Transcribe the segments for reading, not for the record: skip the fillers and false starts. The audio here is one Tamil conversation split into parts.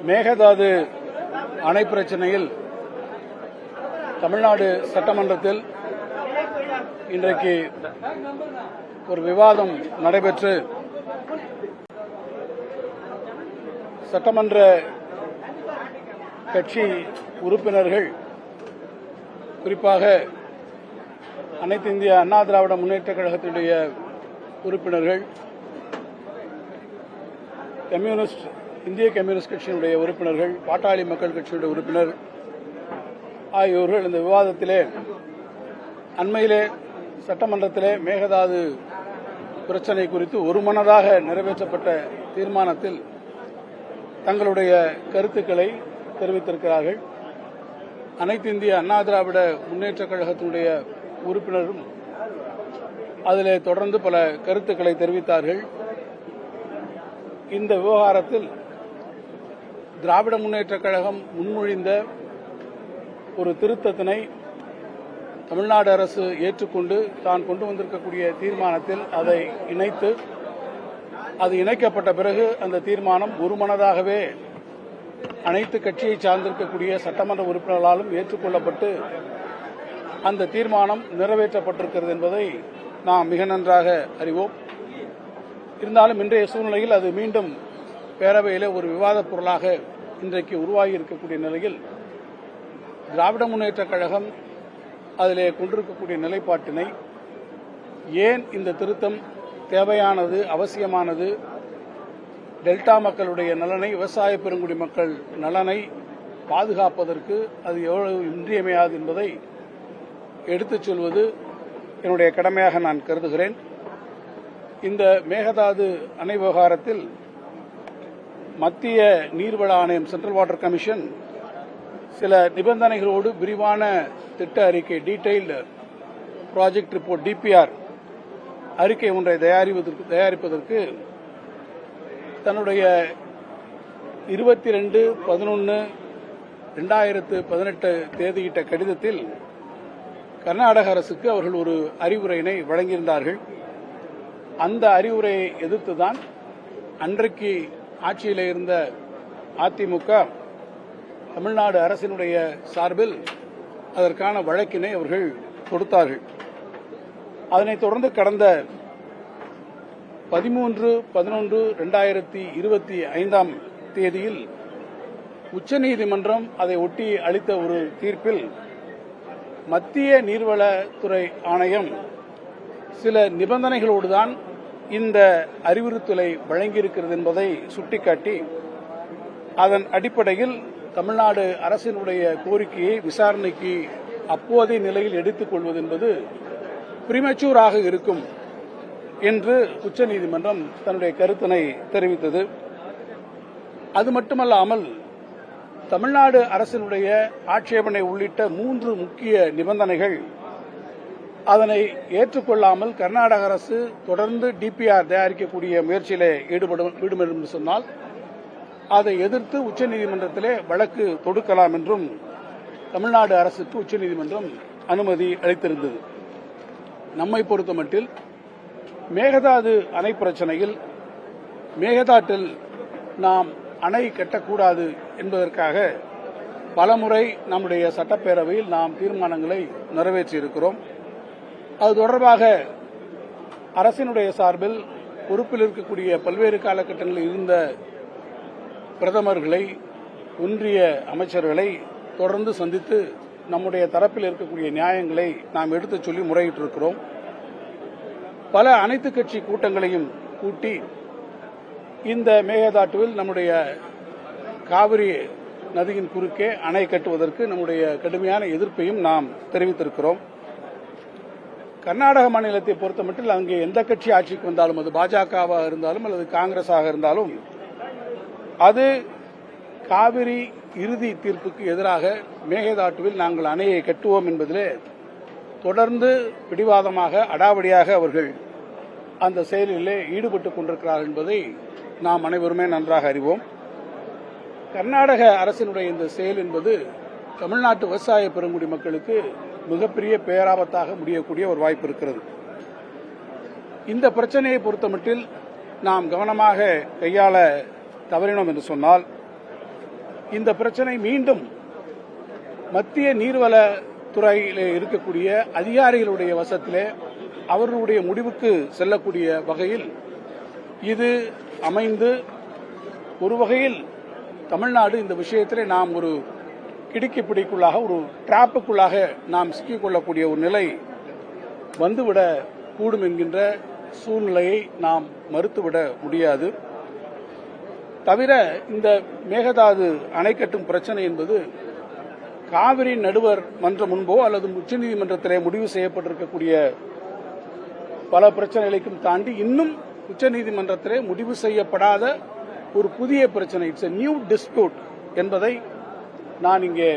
மேகதாது அணை பிரச்சினையில் தமிழ்நாடு சட்டமன்றத்தில் இன்றைக்கு ஒரு விவாதம் நடைபெற்று சட்டமன்ற கட்சி உறுப்பினர்கள், குறிப்பாக அனைத்து இந்திய அண்ணா திராவிட முன்னேற்றக் கழகத்தினுடைய உறுப்பினர்கள், இந்திய கம்யூனிஸ்ட் கட்சியினுடைய உறுப்பினர்கள், பாட்டாளி மக்கள் கட்சியினுடைய உறுப்பினர் ஆகியோர்கள் இந்த விவாதத்திலே அண்மையிலே சட்டமன்றத்திலே மேகதாது பிரச்சினை குறித்து ஒருமனதாக நிறைவேற்றப்பட்ட தீர்மானத்தில் தங்களுடைய கருத்துக்களை தெரிவித்திருக்கிறார்கள். அனைத்து இந்திய அண்ணா திராவிட முன்னேற்றக் கழகத்தினுடைய உறுப்பினரும் அதிலே தொடர்ந்து பல கருத்துக்களை தெரிவித்தார்கள். இந்த விவகாரத்தில் திராவிட முன்னேற்றக் கழகம் முன்மொழிந்த ஒரு திருத்தத்தினை தமிழ்நாடு அரசு ஏற்றுக்கொண்டு தான் கொண்டு வந்திருக்கக்கூடிய தீர்மானத்தில் அதை இணைத்து, அது இணைக்கப்பட்ட பிறகு அந்த தீர்மானம் ஒருமனதாகவே அனைத்து கட்சியை சார்ந்திருக்கக்கூடிய சட்டமன்ற உறுப்பினர்களாலும் ஏற்றுக்கொள்ளப்பட்டு அந்த தீர்மானம் நிறைவேற்றப்பட்டிருக்கிறது என்பதை நாம் மிக நன்றாக அறிவோம். இருந்தாலும் இன்றைய சூழ்நிலையில் அது மீண்டும் பேரவையிலே ஒரு விவாதப் பொருளாக இன்றைக்கு உருவாகி இருக்கக்கூடிய நிலையில் திராவிட முன்னேற்றக் கழகம் அதிலே கொண்டிருக்கக்கூடிய நிலைப்பாட்டினை, ஏன் இந்த திருத்தம் தேவையானது, அவசியமானது, டெல்டா மக்களுடைய நலனை, விவசாய பெருங்குடி மக்கள் நலனை பாதுகாப்பதற்கு அது எவ்வளவு இன்றியமையாது என்பதை எடுத்துச் சொல்வது என்னுடைய கடமையாக நான் கருதுகிறேன். இந்த மேகதாது அணை விவகாரத்தில் மத்திய நீர்வள ஆணையம், சென்ட்ரல் வாட்டர் கமிஷன், சில நிபந்தனைகளோடு விரிவான திட்ட அறிக்கை, டீடைல்டு ப்ராஜெக்ட் ரிப்போர்ட், டிபிஆர் அறிக்கை ஒன்றை தயாரிப்பதற்கு தன்னுடைய 22/11/2018 தேதியிட்ட கடிதத்தில் கர்நாடக அரசுக்கு அவர்கள் ஒரு அறிவுரையினை வழங்கியிருந்தார்கள். அந்த அறிவுரையை எதிர்த்துதான் அன்றைக்கு ஆட்சியில் இருந்த அதிமுக தமிழ்நாடு அரசினுடைய சார்பில் அதற்கான வழக்கினை அவர்கள் கொடுத்தார்கள். அதனைத் தொடர்ந்து கடந்த 13/11/2025 தேதியில் உச்சநீதிமன்றம் அதை ஒட்டி அளித்த ஒரு தீர்ப்பில் மத்திய நீர்வளத்துறை ஆணையம் சில நிபந்தனைகளோடுதான் இந்த அறிவுறுத்தலை வழங்கியிருக்கிறது என்பதை சுட்டிக்காட்டி, அதன் அடிப்படையில் தமிழ்நாடு அரசினுடைய கோரிக்கையை விசாரணைக்கு அப்போதைய நிலையில் எடுத்துக் கொள்வது என்பது பிரிமெச்சூராக இருக்கும் என்று உச்சநீதிமன்றம் தன்னுடைய கருத்தினை தெரிவித்தது. அது மட்டுமல்லாமல் தமிழ்நாடு அரசினுடைய ஆட்சேபனை உள்ளிட்ட 3 முக்கிய நிபந்தனைகள், அதனை ஏற்றுக்கொள்ளாமல் கர்நாடக அரசு தொடர்ந்து டிபிஆர் தயாரிக்கக்கூடிய முயற்சியிலே ஈடுபடும் என்று சொன்னால் அதை எதிர்த்து உச்சநீதிமன்றத்திலே வழக்கு தொடுக்கலாம் என்றும் தமிழ்நாடு அரசுக்கு உச்சநீதிமன்றம் அனுமதி அளித்திருந்தது. நம்மை பொறுத்தமட்டில் மேகதாது அணை பிரச்சினையில் மேகதாட்டில் நாம் அணை கட்டக்கூடாது என்பதற்காக பலமுறை நம்முடைய சட்டப்பேரவையில் நாம் தீர்மானங்களை நிறைவேற்றியிருக்கிறோம். அது தொடர்பாக அரசினுடைய சார்பில் பொறுப்பில் இருக்கக்கூடிய பல்வேறு காலகட்டங்களில் இருந்த பிரதமர்களை, ஒன்றிய அமைச்சர்களை தொடர்ந்து சந்தித்து நம்முடைய தரப்பில் இருக்கக்கூடிய நியாயங்களை நாம் எடுத்துச் சொல்லி முறையிட்டிருக்கிறோம். பல அனைத்து கட்சி கூட்டங்களையும் கூட்டி இந்த மேகதாட்டுவில் நம்முடைய காவிரி நதியின் குறுக்கே அணை கட்டுவதற்கு நம்முடைய கடுமையான எதிர்ப்பையும் நாம் தெரிவித்திருக்கிறோம். கர்நாடக மாநிலத்தை பொறுத்தமட்டில் அங்கே எந்த கட்சி ஆட்சிக்கு வந்தாலும், அது பாஜகவாக இருந்தாலும் அல்லது காங்கிரஸாக இருந்தாலும், அது காவிரி இறுதி தீர்ப்புக்கு எதிராக மேகதாட்டுவில் நாங்கள் அணையை கட்டுவோம் என்பதிலே தொடர்ந்து பிடிவாதமாக, அடாவடியாக அவர்கள் அந்த செயலிலே ஈடுபட்டுக் கொண்டிருக்கிறார்கள் என்பதை நாம் அனைவருமே நன்றாக அறிவோம். கர்நாடக அரசினுடைய இந்த செயல் என்பது தமிழ்நாட்டு விவசாய பெருங்குடி மக்களுக்கு மிகப்பெரிய பேராபத்தாக முடியக்கூடிய ஒரு வாய்ப்பு இருக்கிறது. இந்த பிரச்சனையை பொறுத்தமட்டில் நாம் கவனமாக கையாள தவறினோம் என்று சொன்னால், இந்த பிரச்சனை மீண்டும் மத்திய நீர்வளத்துறையில் இருக்கக்கூடிய அதிகாரிகளுடைய வசத்திலே அவர்களுடைய முடிவுக்கு செல்லக்கூடிய வகையில் இது அமைந்து ஒரு வகையில் தமிழ்நாடு இந்த விஷயத்திலே நாம் ஒரு கிடுக்கி பிடிக்குள்ளாக ஒரு டிராப்புக்குள்ளாக நாம் சிக்கிக்கொள்ளக்கூடிய ஒரு நிலை வந்துவிடக் கூடும் என்கின்ற சூழ்நிலையை நாம் மறுத்துவிட முடியாது. தவிர இந்த மேகதாது அணை கட்டும் பிரச்சனை என்பது காவிரி நடுவர் மன்றம் முன்போ அல்லது உச்சநீதிமன்றத்திலே முடிவு செய்யப்பட்டிருக்கக்கூடிய பல பிரச்சனைகளையும் தாண்டி இன்னும் உச்சநீதிமன்றத்திலே முடிவு செய்யப்படாத ஒரு புதிய பிரச்சனை, இட்ஸ் எ நியூ டிஸ்பியூட் என்பதை நான் இங்கே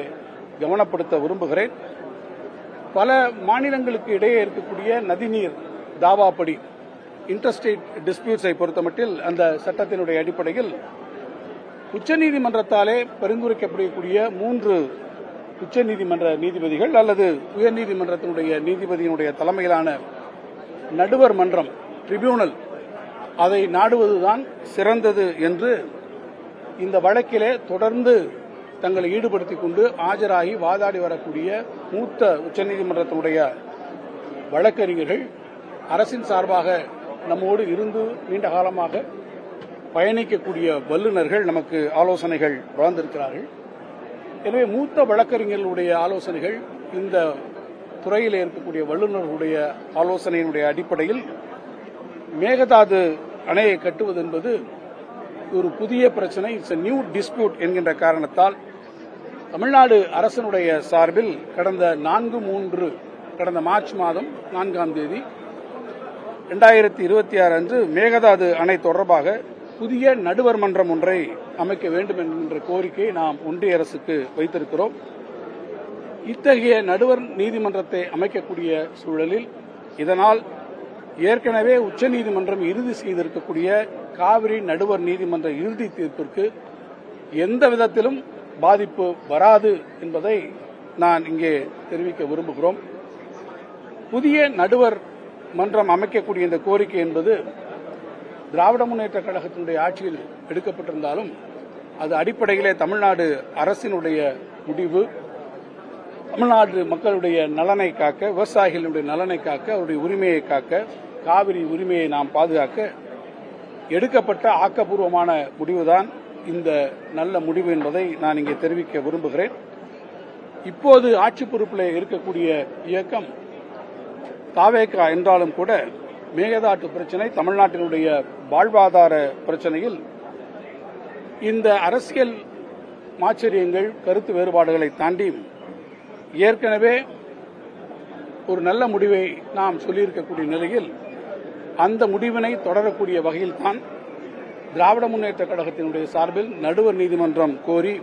கவனப்படுத்த விரும்புகிறேன். பல மாநிலங்களுக்கு இடையே இருக்கக்கூடிய நதிநீர் தாவாப்படி இன்டர்ஸ்டேட் டிஸ்பியூட்ஸை பொறுத்தமட்டில் அந்த சட்டத்தினுடைய அடிப்படையில் உச்சநீதிமன்றத்தாலே பரிந்துரைக்கப்படக்கூடிய 3 உச்சநீதிமன்ற நீதிபதிகள் அல்லது உயர்நீதிமன்றத்தினுடைய நீதிபதியினுடைய தலைமையிலான நடுவர் மன்றம் ட்ரிபியூனல் அதை நாடுவதுதான் சிறந்தது என்று இந்த வழக்கிலே தொடர்ந்து தங்களை ஈடுபடுத்திக் கொண்டு ஆஜராகி வாதாடி வரக்கூடிய மூத்த உச்சநீதிமன்றத்தினுடைய வழக்கறிஞர்கள் அரசின் சார்பாக நம்மோடு இருந்து நீண்ட காலமாக பயணிக்கக்கூடிய வல்லுநர்கள் நமக்கு ஆலோசனைகள் வழங்கியிருக்கிறார்கள். எனவே மூத்த வழக்கறிஞர்களுடைய ஆலோசனைகள் இந்த துறையில் இருக்கக்கூடிய வல்லுநர்களுடைய ஆலோசனையினுடைய அடிப்படையில் மேகதாது அணையை கட்டுவது என்பது ஒரு புதிய பிரச்சனை, இட்ஸ் எ நியூ டிஸ்பியூட் என்கின்ற காரணத்தால் தமிழ்நாடு அரசினுடைய சார்பில் கடந்த மார்ச் மாதம் 4ஆம் தேதி 2026 அன்று மேகதாது அணை தொடர்பாக புதிய நடுவர் மன்றம் ஒன்றை அமைக்க வேண்டும் என்கின்ற கோரிக்கையை நாம் ஒன்றிய அரசுக்கு வைத்திருக்கிறோம். இத்தகைய நடுவர் நீதிமன்றத்தை அமைக்கக்கூடிய சூழலில் இதனால் ஏற்கனவே உச்சநீதிமன்றம் இறுதி செய்திருக்கக்கூடிய காவிரி நடுவர் நீதிமன்ற இறுதி தீர்ப்பிற்கு எந்த விதத்திலும் பாதிப்பு வராது என்பதை நான் இங்கே தெரிவிக்க விரும்புகிறோம். புதிய நடுவர் மன்றம் அமைக்கக்கூடிய இந்த கோரிக்கை என்பது திராவிட முன்னேற்ற கழகத்தினுடைய ஆட்சியில் எடுக்கப்பட்டிருந்தாலும் அது அடிப்படையிலே தமிழ்நாடு அரசினுடைய முடிவு. தமிழ்நாடு மக்களுடைய நலனை காக்க, விவசாயிகளுடைய நலனை காக்க, அவருடைய உரிமையை காக்க, காவிரி உரிமையை நாம் பாதுகாக்க எடுக்கப்பட்ட ஆக்கப்பூர்வமான முடிவுதான் இந்த நல்ல முடிவு என்பதை நான் இங்கே தெரிவிக்க விரும்புகிறேன். இப்போது ஆட்சி பொறுப்பில் இருக்கக்கூடிய இயக்கம் தாவேகா என்றாலும் கூட மேகதாட்டு பிரச்சனை தமிழ்நாட்டினுடைய வாழ்வாதார பிரச்சனையில் இந்த அரசியல் மாச்சரியங்கள், கருத்து வேறுபாடுகளை தாண்டி ஏற்கனவே ஒரு நல்ல முடிவை நாம் சொல்லியிருக்கக்கூடிய நிலையில் அந்த முடிவினை தொடரக்கூடிய வகையில் தான் திராவிட முன்னேற்ற கழகத்தினுடைய சார்பில் நடுவர் நீதிமன்றம் கோரி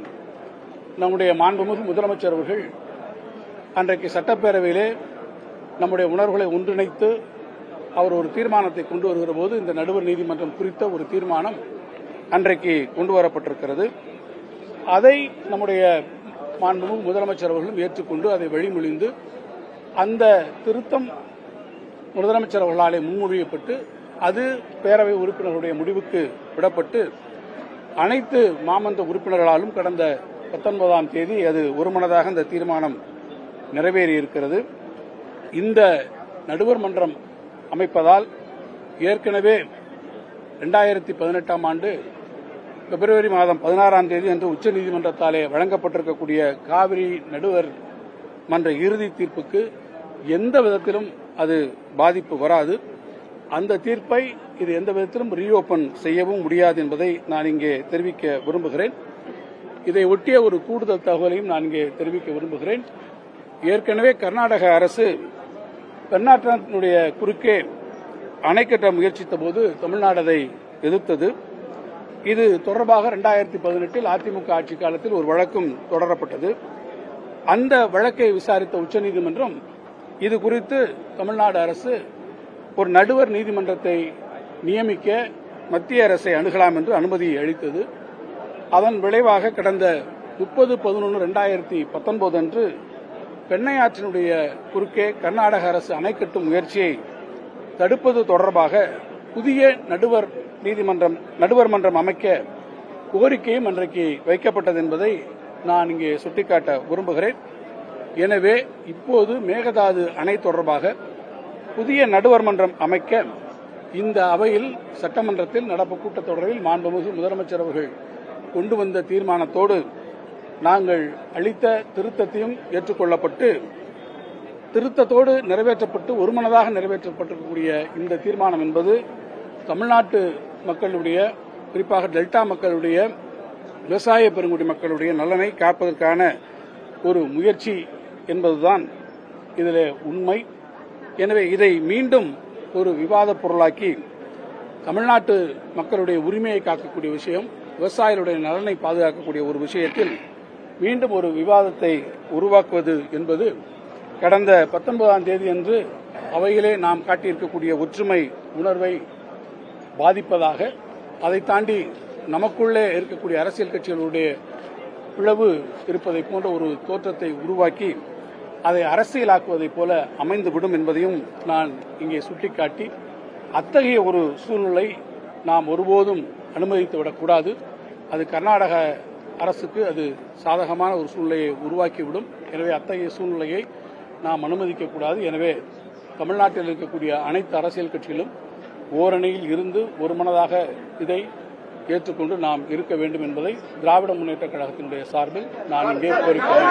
நம்முடைய மாண்புமிகு முதலமைச்சர் அவர்கள் அன்றைக்கு சட்டப்பேரவையிலே நம்முடைய உணர்வுகளை ஒன்றிணைத்து அவர் ஒரு தீர்மானத்தை கொண்டு வருகிற போது இந்த நடுவர் நீதிமன்றம் குறித்த ஒரு தீர்மானம் அன்றைக்கு கொண்டு வரப்பட்டிருக்கிறது. அதை நம்முடைய மாண்புமிகு முதலமைச்சர் அவர்களும் ஏற்றுக்கொண்டு அதை வழிமொழிந்து அந்த திருத்தம் முதலமைச்சர் அவர்களாலே முன்மொழியப்பட்டு அது பேரவை உறுப்பினர்களுடைய முடிவுக்கு விடப்பட்டு அனைத்து மாமன்ற உறுப்பினர்களாலும் கடந்த 19ஆம் தேதி அது ஒருமனதாக இந்த தீர்மானம் நிறைவேறியிருக்கிறது. இந்த நடுவர் மன்றம் அமைப்பதால் ஏற்கனவே 2018ஆம் ஆண்டு பிப்ரவரி மாதம் 16ஆம் தேதி அன்று உச்சநீதிமன்றத்தாலே வழங்கப்பட்டிருக்கக்கூடிய காவிரி நடுவர் மன்ற இறுதி தீர்ப்புக்கு எந்த விதத்திலும் அது பாதிப்பு வராது. அந்த தீர்ப்பை இது எந்த விதத்திலும் ரீஓபன் செய்யவும் முடியாது என்பதை நான் இங்கே தெரிவிக்க விரும்புகிறேன். இதை ஒட்டிய ஒரு கூடுதல் தகவலையும் நான் இங்கே தெரிவிக்க விரும்புகிறேன். ஏற்கனவே கர்நாடக அரசு பெண்ணாற்றினுடைய குறுக்கே அணை கட்ட முயற்சித்த போது தமிழ்நாடு அதை எதிர்த்தது. இது தொடர்பாக 2018 அதிமுக ஆட்சி காலத்தில் ஒரு வழக்கும் தொடரப்பட்டது. அந்த வழக்கை விசாரித்த உச்சநீதிமன்றம் இது குறித்து தமிழ்நாடு அரசு ஒரு நடுவர் நீதிமன்றத்தை நியமிக்க மத்திய அரசை அணுகலாம் என்று அனுமதி அளித்தது. அதன் விளைவாக கடந்த 30/11/2019 அன்று பெண்ணையாற்றினுடைய குறுக்கே கர்நாடக அரசு அணை கட்டும் முயற்சியை தடுப்பது தொடர்பாக புதிய நடுவர் மன்றம் அமைக்க கோரிக்கையும் அன்றைக்கு வைக்கப்பட்டது என்பதை நான் இங்கே சுட்டிக்காட்ட விரும்புகிறேன். எனவே இப்போது மேகதாது அணை தொடர்பாக புதிய நடுவர் மன்றம் அமைக்க இந்த அவையில் சட்டமன்றத்தில் நடப்பு கூட்டத்தொடரில் மாண்புமிகு முதலமைச்சர் அவர்கள் கொண்டு வந்த தீர்மானத்தோடு நாங்கள் அளித்த திருத்தத்தையும் ஏற்றுக்கொள்ளப்பட்டு திருத்தத்தோடு நிறைவேற்றப்பட்டு ஒருமனதாக நிறைவேற்றப்பட்டிருக்கக்கூடிய இந்த தீர்மானம் என்பது தமிழ்நாட்டு மக்களுடைய, குறிப்பாக டெல்டா மக்களுடைய, விவசாய பெருங்குடி மக்களுடைய நலனை காப்பதற்கான ஒரு முயற்சி என்பதுதான் இதில் உண்மை. எனவே இதை மீண்டும் ஒரு விவாதப் பொருளாக்கி தமிழ்நாட்டு மக்களுடைய உரிமையை காக்கக்கூடிய விஷயம், விவசாயிகளுடைய நலனை பாதுகாக்கக்கூடிய ஒரு விஷயத்தில் மீண்டும் ஒரு விவாதத்தை உருவாக்குவது என்பது கடந்த 19ஆம் தேதி அன்று அவையிலே நாம் காட்டியிருக்கக்கூடிய ஒற்றுமை உணர்வை பாதிப்பதாக, அதை தாண்டி நமக்குள்ளே இருக்கக்கூடிய அரசியல் கட்சிகளுடைய பிளவு இருப்பதை போன்ற ஒரு தோற்றத்தை உருவாக்கி அதை அரசியலாக்குவதைப் போல அமைந்துவிடும் என்பதையும் நான் இங்கே சுட்டிக்காட்டி, அத்தகைய ஒரு சூழ்நிலை நாம் ஒருபோதும் அனுமதித்துவிடக்கூடாது. அது கர்நாடக அரசுக்கு அது சாதகமான ஒரு சூழ்நிலையை உருவாக்கிவிடும். எனவே அத்தகைய சூழ்நிலையை நாம் அனுமதிக்கக்கூடாது. எனவே தமிழ்நாட்டில் இருக்கக்கூடிய அனைத்து அரசியல் கட்சிகளும் ஓரணியில் இருந்து ஒருமனதாக இதை ஏற்றுக்கொண்டு நாம் இருக்க வேண்டும் என்பதை திராவிட முன்னேற்ற கழகத்தினுடைய சார்பில் நான் இங்கே கோரிக்கிறேன்.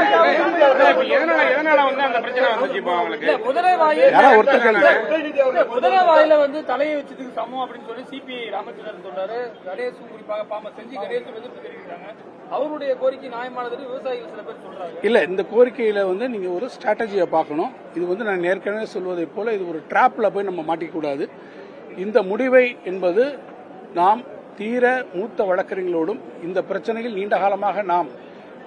தலையை வச்சதுக்கு சமம் அப்படின்னு சொல்லி சிபிஐ ராமச்சந்திரன் சொல்றாரு. கணேசன் குறிப்பாக செஞ்சு கணேசன் எதிர்ப்பு தெரிவிக்கிறாங்க. அவருடைய கோரிக்கை நியாயமானது விவசாயிகள் சில பேர் சொல்றாங்க. இல்ல, இந்த கோரிக்கையில நீங்க ஒரு ஸ்ட்ராட்டஜியை பார்க்கணும். இது நான் ஏற்கனவே சொல்வதை போல இது ஒரு டிராப்ல போய் நம்ம மாட்டிக்கூடாது. இந்த முடிவை என்பது நாம் தீர மூத்த வழக்கறிஞர்களோடும் இந்த பிரச்சனையில் நீண்ட காலமாக நாம்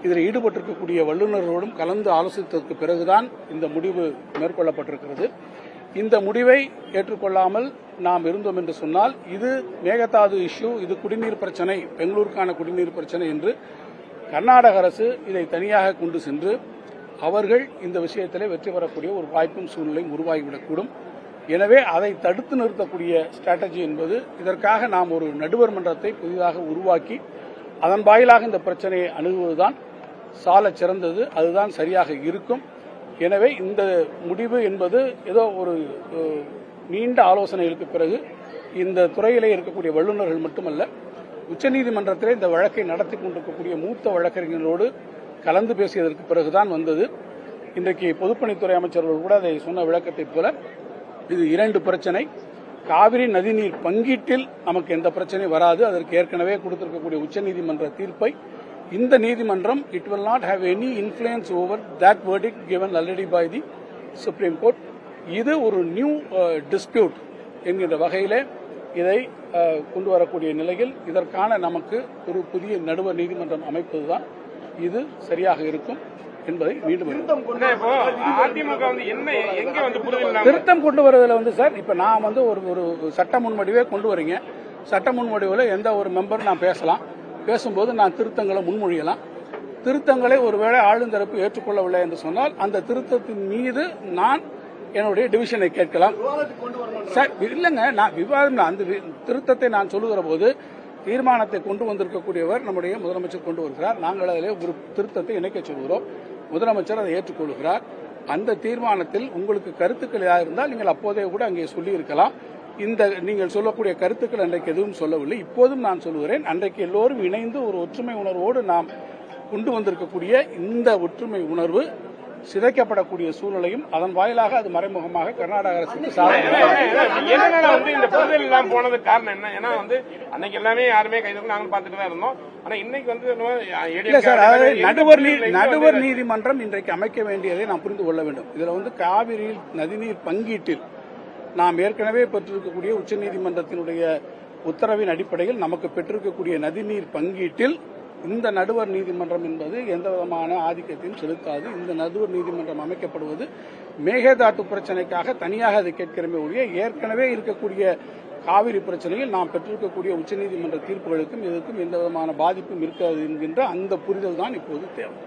இதில் ஈடுபட்டிருக்கக்கூடிய வல்லுநர்களோடும் கலந்து ஆலோசித்ததற்கு பிறகுதான் இந்த முடிவு மேற்கொள்ளப்பட்டிருக்கிறது. இந்த முடிவை ஏற்றுக்கொள்ளாமல் நாம் இருந்தோம் என்று சொன்னால் இது மேகதாது இஷ்யூ, இது குடிநீர் பிரச்சனை, பெங்களூருக்கான குடிநீர் பிரச்சனை என்று கர்நாடக அரசு இதை தனியாக கொண்டு சென்று அவர்கள் இந்த விஷயத்திலே வெற்றி பெறக்கூடிய ஒரு வாய்ப்பும் சூழ்நிலையும் உருவாகிவிடக்கூடும். எனவே அதை தடுத்து நிறுத்தக்கூடிய ஸ்ட்ராட்டஜி என்பது இதற்காக நாம் ஒரு நடுவர் மன்றத்தை புதிதாக உருவாக்கி அதன் வாயிலாக இந்த பிரச்சனையை அணுகுவதுதான் சால சிறந்தது, அதுதான் சரியாக இருக்கும். எனவே இந்த முடிவு என்பது ஏதோ ஒரு நீண்ட ஆலோசனைகளுக்கு பிறகு இந்த துறையிலே இருக்கக்கூடிய வல்லுநர்கள் மட்டுமல்ல, உச்சநீதிமன்றத்திலே இந்த வழக்கை நடத்தி கொண்டிருக்கக்கூடிய மூத்த வழக்கறிஞர்களோடு கலந்து பேசியதற்கு பிறகுதான் வந்தது. இன்றைக்கு பொதுப்பணித்துறை அமைச்சர்கள் கூட அதை சொன்ன விளக்கத்தைப் போல இது இரண்டு பிரச்சனை. காவிரி நதிநீர் பங்கீட்டில் நமக்கு எந்த பிரச்சனையும் வராது. அதற்கு ஏற்கனவே கொடுத்திருக்கக்கூடிய உச்சநீதிமன்ற தீர்ப்பை இந்த நீதிமன்றம் it will not have any influence over that verdict given already by the supreme court. இது ஒரு நியூ டிஸ்பியூட் என்கின்ற வகையிலே இதை கொண்டு வரக்கூடிய நிலையில் இதற்கான நமக்கு ஒரு புதிய நடுவர் நீதிமன்றம் அமைப்பதுதான் இது சரியாக இருக்கும் என்பதை மீண்டும் திருத்தம் கொண்டு வருவதில் சார், இப்ப நான் ஒரு சட்ட முன்வடிவே கொண்டு வரீங்க. சட்ட முன்வடிவில் எந்த ஒரு மெம்பர் நான் பேசும்போது நான் திருத்தங்களை முன்மொழியலாம். திருத்தங்களை ஒருவேளை ஆளுந்தரப்பு ஏற்றுக்கொள்ளவில்லை என்று சொன்னால் அந்த திருத்தத்தின் மீது நான் என்னுடைய டிவிஷனை கேட்கலாம். சார் இல்லைங்க, நான் விவாதம் அந்த திருத்தத்தை நான் சொல்லுகிற போது தீர்மானத்தை கொண்டு வந்திருக்கக்கூடியவர் நம்முடைய முதலமைச்சர் கொண்டு வருகிறார். நாங்கள் அதில் ஒரு திருத்தத்தை இணைக்க சொல்கிறோம். முதலமைச்சர் அதை ஏற்றுக்கொள்கிறார். அந்த தீர்மானத்தில் உங்களுக்கு கருத்துக்கள் ஏதாவது இருந்தால் நீங்கள் அப்போதே கூட அங்கே சொல்லியிருக்கலாம். இந்த நீங்கள் சொல்லக்கூடிய கருத்துக்கள் அன்றைக்கு எதுவும் சொல்லவில்லை. இப்போதும் நான் சொல்லுகிறேன், அன்றைக்கு எல்லோரும் இணைந்து ஒரு ஒற்றுமை உணர்வோடு நாம் கொண்டு வந்திருக்கக்கூடிய இந்த ஒற்றுமை உணர்வு சிதைக்கப்படக்கூடிய சூழ்நிலையும் அதன் வாயிலாக அது மறைமுகமாக கர்நாடக அரசுக்கு இந்த புரிதல் எல்லாம் போனதுக்கு காரணம் என்ன? ஏன்னா அன்னைக்கு எல்லாமே யாருமே கைது நாங்க பார்த்துட்டு தான் இருந்தோம். ஆனா இன்னைக்கு நடுவர் நீதிமன்றம் இன்றைக்கு அமைக்க வேண்டியதை நாம் புரிந்து கொள்ள வேண்டும். இதுல காவிரி நதிநீர் பங்கீட்டில் நாம் ஏற்கனவே பெற்றிருக்கக்கூடிய உச்சநீதிமன்றத்தினுடைய உத்தரவின் அடிப்படையில் நமக்கு பெற்றிருக்கக்கூடிய நதிநீர் பங்கீட்டில் இந்த நடுவர் நீதிமன்றம் என்பது எந்த விதமான ஆதிக்கத்தையும் செலுத்தாது. இந்த நடுவர் நீதிமன்றம் அமைக்கப்படுவது மேகதாட்டு பிரச்சனைக்காக தனியாக அதை கேட்கிறமே ஒழிய ஏற்கனவே இருக்கக்கூடிய காவிரி பிரச்சனையில் நாம் பெற்றிருக்கக்கூடிய உச்சநீதிமன்ற தீர்ப்புகளுக்கும் இதற்கும் எந்த விதமான பாதிப்பும் இருக்காது என்கின்ற அந்த புரிதல் தான் இப்போது தேவை.